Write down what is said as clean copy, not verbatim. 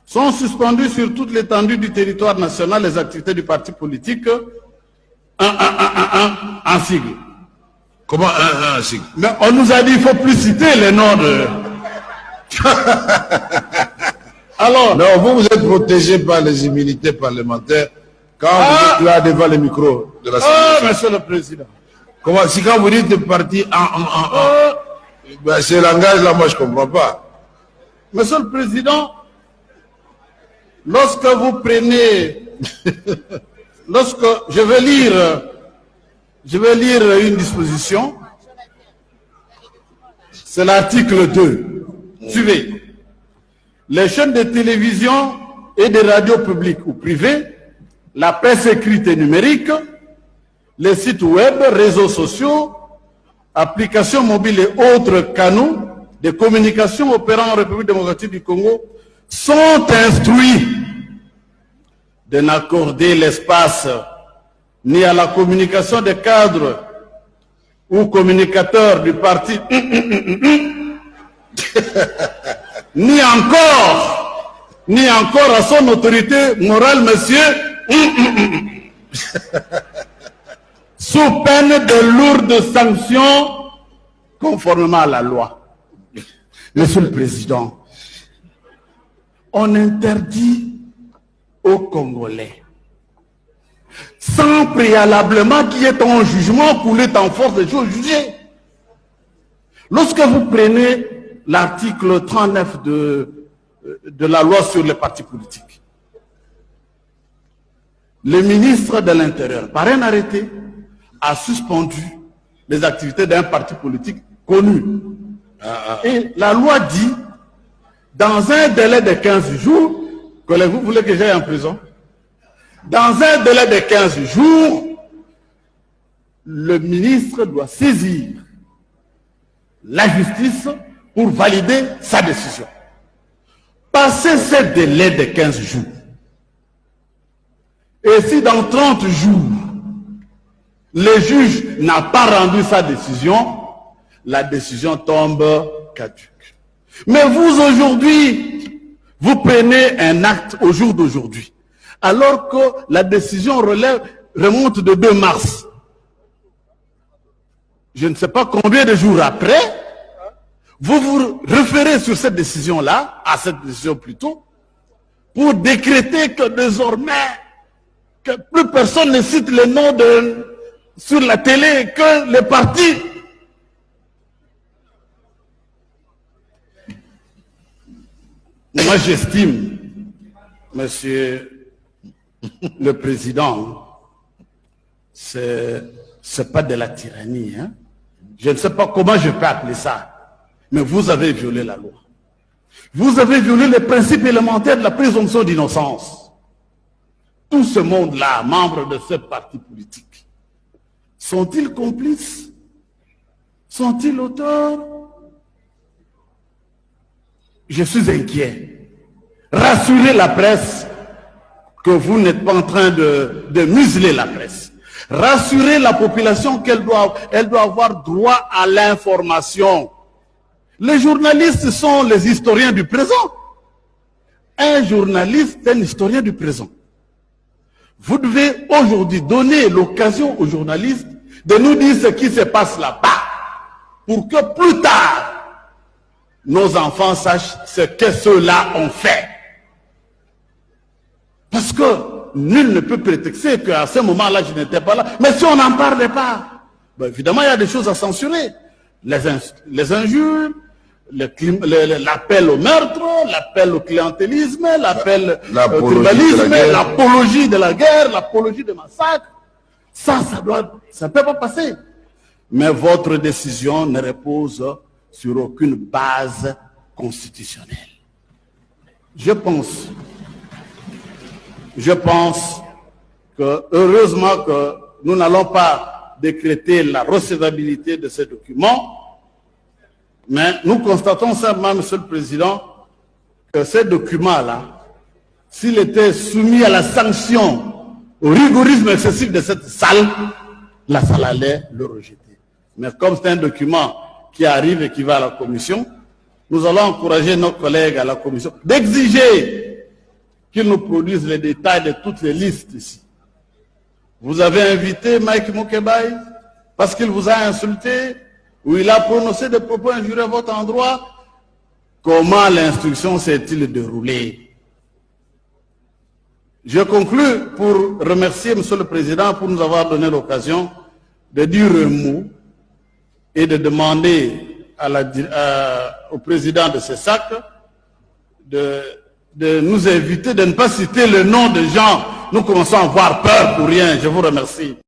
sont suspendues sur toute l'étendue du territoire national les activités du parti politique en sigle. Comment un sigle? Mais on nous a dit qu'il ne faut plus citer les noms de... Alors... Non, vous êtes protégé par les immunités parlementaires quand vous êtes là devant le micro de la Ah, monsieur le Président. Comment, si quand vous dites parti ben, ce langage-là, moi je ne comprends pas. Monsieur le Président, lorsque vous prenez... lorsque je vais lire une disposition, c'est l'article 2. Suivez. Les chaînes de télévision et de radio publiques ou privées, la presse écrite et numérique, les sites web, réseaux sociaux, applications mobiles et autres canaux de communication opérant en République démocratique du Congo sont instruits de n'accorder l'espace ni à la communication des cadres ou communicateurs du parti, ni encore à son autorité morale, monsieur, sous peine de lourdes sanctions conformément à la loi. Monsieur le Président, on interdit aux Congolais, sans préalablement qu'il y ait un jugement pour l'être en force de choses jugées. Lorsque vous prenez l'article 39 de la loi sur les partis politiques, le ministre de l'Intérieur, par un arrêté, a suspendu les activités d'un parti politique connu. Et la loi dit, dans un délai de 15 jours, vous voulez que j'aille en prison? Dans un délai de 15 jours, le ministre doit saisir la justice pour valider sa décision. Passé ce délai de 15 jours, et si dans 30 jours, le juge n'a pas rendu sa décision, la décision tombe caduque. Mais vous, aujourd'hui, vous prenez un acte au jour d'aujourd'hui, alors que la décision remonte de 2 mars. Je ne sais pas combien de jours après, vous vous référez sur cette décision-là, à cette décision plutôt, pour décréter que désormais, que plus personne ne cite le nom sur la télé, que les partis. Moi, j'estime, monsieur le Président, c'est pas de la tyrannie. Hein? Je ne sais pas comment je peux appeler ça. Mais vous avez violé la loi. Vous avez violé les principes élémentaires de la présomption d'innocence. Tout ce monde-là, membres de ce parti politique, sont-ils complices? Sont-ils auteurs? Je suis inquiet. Rassurez la presse que vous n'êtes pas en train de museler la presse. Rassurez la population qu'elle doit avoir droit à l'information. Les journalistes sont les historiens du présent. Un journaliste est un historien du présent. Vous devez aujourd'hui donner l'occasion aux journalistes de nous dire ce qui se passe là-bas, pour que plus tard, nos enfants sachent ce que ceux-là ont fait. Parce que nul ne peut prétexter qu'à ce moment-là, je n'étais pas là. Mais si on n'en parlait pas, ben évidemment, il y a des choses à censurer. Les injures, l'appel au meurtre, l'appel au clientélisme, l'appel au tribalisme, l'apologie de la guerre, l'apologie de massacre. Ça ne peut pas passer. Mais votre décision ne repose sur aucune base constitutionnelle. Je pense que heureusement que nous n'allons pas décréter la recevabilité de ces documents, mais nous constatons simplement, Monsieur le Président, que ces documents-là, s'il était soumis à la sanction, au rigorisme excessif de cette salle, la salle allait le rejeter. Mais comme c'est un document qui arrive et qui va à la commission, nous allons encourager nos collègues à la commission d'exiger qu'il nous produise les détails de toutes les listes ici. Vous avez invité Mike Mukebai parce qu'il vous a insulté ou il a prononcé des propos injurieux à votre endroit. Comment l'instruction s'est-il déroulée? Je conclus pour remercier M. le Président pour nous avoir donné l'occasion de dire un mot et de demander au président de CESAC de nous inviter, de ne pas citer le nom de gens. Nous commençons à avoir peur pour rien. Je vous remercie.